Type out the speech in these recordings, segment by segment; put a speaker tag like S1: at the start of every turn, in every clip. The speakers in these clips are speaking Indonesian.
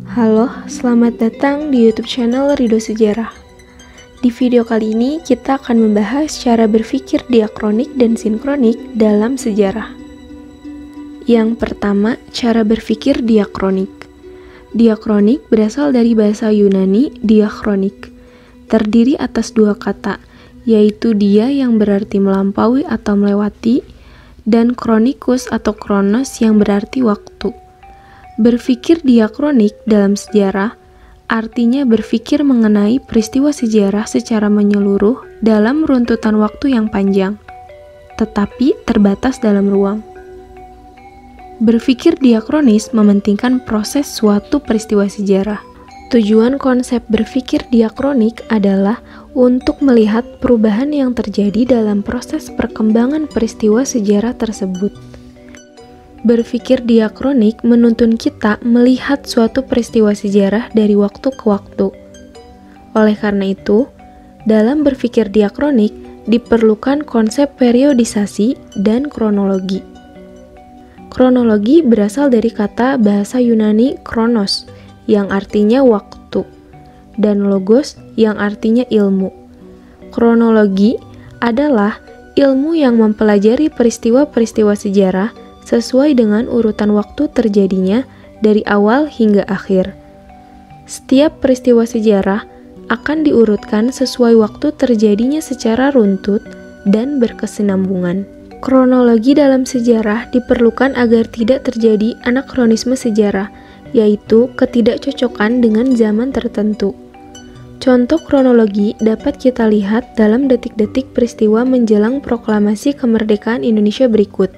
S1: Halo, selamat datang di YouTube channel Ridho Sejarah. Di video kali ini kita akan membahas cara berpikir diakronik dan sinkronik dalam sejarah. Yang pertama, cara berpikir diakronik. Diakronik berasal dari bahasa Yunani diachronik, terdiri atas dua kata, yaitu dia yang berarti melampaui atau melewati, dan kronikus atau kronos yang berarti waktu. Berpikir diakronik dalam sejarah artinya berpikir mengenai peristiwa sejarah secara menyeluruh dalam runtutan waktu yang panjang, tetapi terbatas dalam ruang. Berpikir diakronis mementingkan proses suatu peristiwa sejarah. Tujuan konsep berpikir diakronik adalah untuk melihat perubahan yang terjadi dalam proses perkembangan peristiwa sejarah tersebut. Berpikir diakronik menuntun kita melihat suatu peristiwa sejarah dari waktu ke waktu. Oleh karena itu, dalam berpikir diakronik diperlukan konsep periodisasi dan kronologi. Kronologi berasal dari kata bahasa Yunani kronos, yang artinya waktu, dan logos yang artinya ilmu. Kronologi adalah ilmu yang mempelajari peristiwa-peristiwa sejarah sesuai dengan urutan waktu terjadinya dari awal hingga akhir. Setiap peristiwa sejarah akan diurutkan sesuai waktu terjadinya secara runtut dan berkesinambungan. Kronologi dalam sejarah diperlukan agar tidak terjadi anakronisme sejarah, yaitu ketidakcocokan dengan zaman tertentu. Contoh kronologi dapat kita lihat dalam detik-detik peristiwa menjelang proklamasi kemerdekaan Indonesia berikut.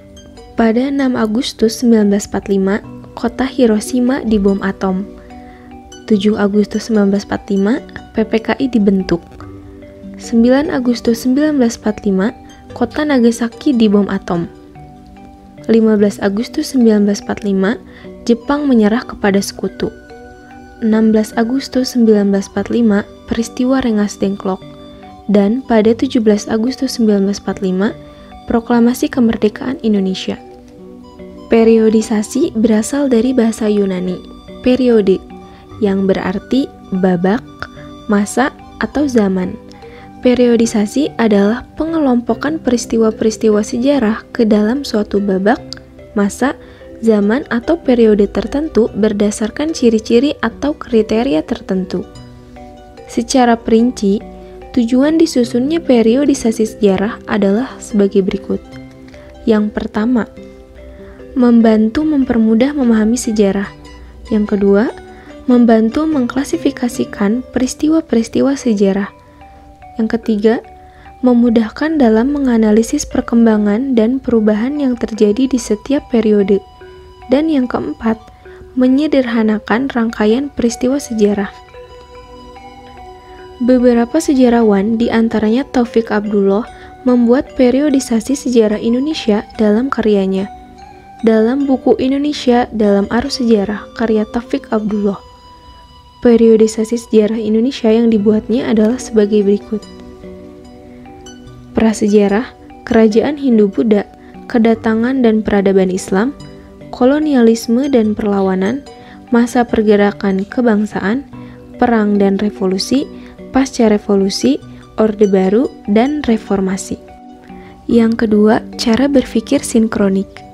S1: Pada 6 Agustus 1945, kota Hiroshima dibom atom. 7 Agustus 1945, PPKI dibentuk. 9 Agustus 1945, kota Nagasaki dibom atom. 15 Agustus 1945, Jepang menyerah kepada sekutu. 16 Agustus 1945, peristiwa Rengas Dengklok. Dan pada 17 Agustus 1945, proklamasi kemerdekaan Indonesia. Periodisasi berasal dari bahasa Yunani, periode, yang berarti babak, masa, atau zaman. Periodisasi adalah pengelompokan peristiwa-peristiwa sejarah ke dalam suatu babak, masa, zaman, atau periode tertentu berdasarkan ciri-ciri atau kriteria tertentu. Secara perinci, tujuan disusunnya periodisasi sejarah adalah sebagai berikut. Yang pertama, membantu mempermudah memahami sejarah. Yang kedua, membantu mengklasifikasikan peristiwa-peristiwa sejarah. Yang ketiga, memudahkan dalam menganalisis perkembangan dan perubahan yang terjadi di setiap periode. Dan yang keempat, menyederhanakan rangkaian peristiwa sejarah. Beberapa sejarawan, di antaranya Taufik Abdullah, membuat periodisasi sejarah Indonesia dalam karyanya. Dalam buku Indonesia dalam Arus Sejarah, karya Taufik Abdullah, periodisasi sejarah Indonesia yang dibuatnya adalah sebagai berikut. Prasejarah, kerajaan Hindu-Buddha, kedatangan dan peradaban Islam, kolonialisme dan perlawanan, masa pergerakan kebangsaan, perang dan revolusi, pasca revolusi, Orde Baru, dan reformasi. Yang kedua, cara berpikir sinkronik.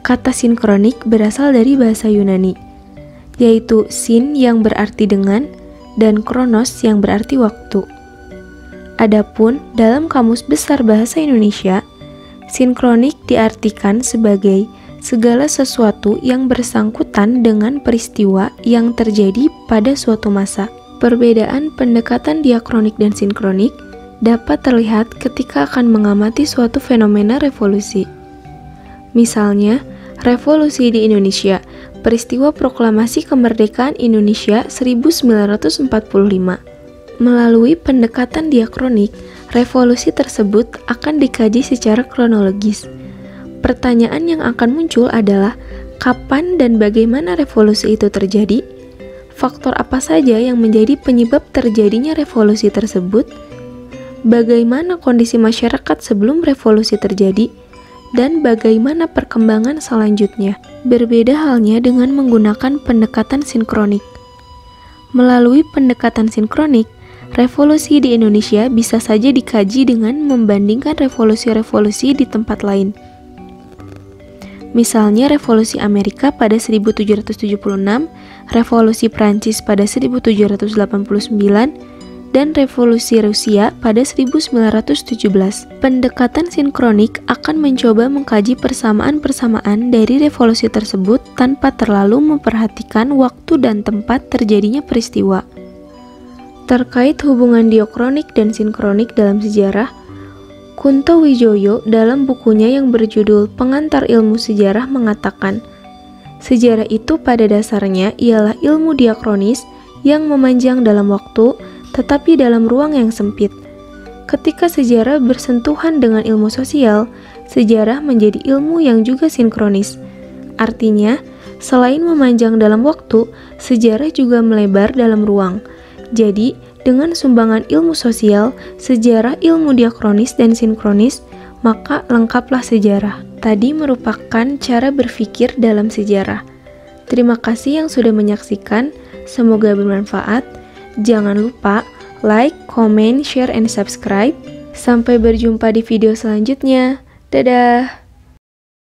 S1: Kata sinkronik berasal dari bahasa Yunani, yaitu sin yang berarti dengan dan kronos yang berarti waktu. Adapun dalam Kamus Besar Bahasa Indonesia, sinkronik diartikan sebagai segala sesuatu yang bersangkutan dengan peristiwa yang terjadi pada suatu masa. Perbedaan pendekatan diakronik dan sinkronik dapat terlihat ketika akan mengamati suatu fenomena revolusi. Misalnya, revolusi di Indonesia, peristiwa proklamasi kemerdekaan Indonesia 1945. Melalui pendekatan diakronik, revolusi tersebut akan dikaji secara kronologis. Pertanyaan yang akan muncul adalah, kapan dan bagaimana revolusi itu terjadi? Faktor apa saja yang menjadi penyebab terjadinya revolusi tersebut? Bagaimana kondisi masyarakat sebelum revolusi terjadi? Dan bagaimana perkembangan selanjutnya? Berbeda halnya dengan menggunakan pendekatan sinkronik. Melalui pendekatan sinkronik, revolusi di Indonesia bisa saja dikaji dengan membandingkan revolusi-revolusi di tempat lain. Misalnya revolusi Amerika pada 1776, revolusi Prancis pada 1789, dan revolusi Rusia pada 1917. Pendekatan sinkronik akan mencoba mengkaji persamaan-persamaan dari revolusi tersebut tanpa terlalu memperhatikan waktu dan tempat terjadinya peristiwa. Terkait hubungan diakronik dan sinkronik dalam sejarah, Kunto Wijoyo dalam bukunya yang berjudul Pengantar Ilmu Sejarah mengatakan, sejarah itu pada dasarnya ialah ilmu diakronis yang memanjang dalam waktu, tetapi dalam ruang yang sempit. Ketika sejarah bersentuhan dengan ilmu sosial, sejarah menjadi ilmu yang juga sinkronis. Artinya, selain memanjang dalam waktu, sejarah juga melebar dalam ruang. Jadi, dengan sumbangan ilmu sosial, sejarah, ilmu diakronis, dan sinkronis, maka lengkaplah sejarah. Tadi merupakan cara berpikir dalam sejarah. Terima kasih yang sudah menyaksikan, semoga bermanfaat. Jangan lupa like, comment, share, and subscribe. Sampai berjumpa di video selanjutnya. Dadah!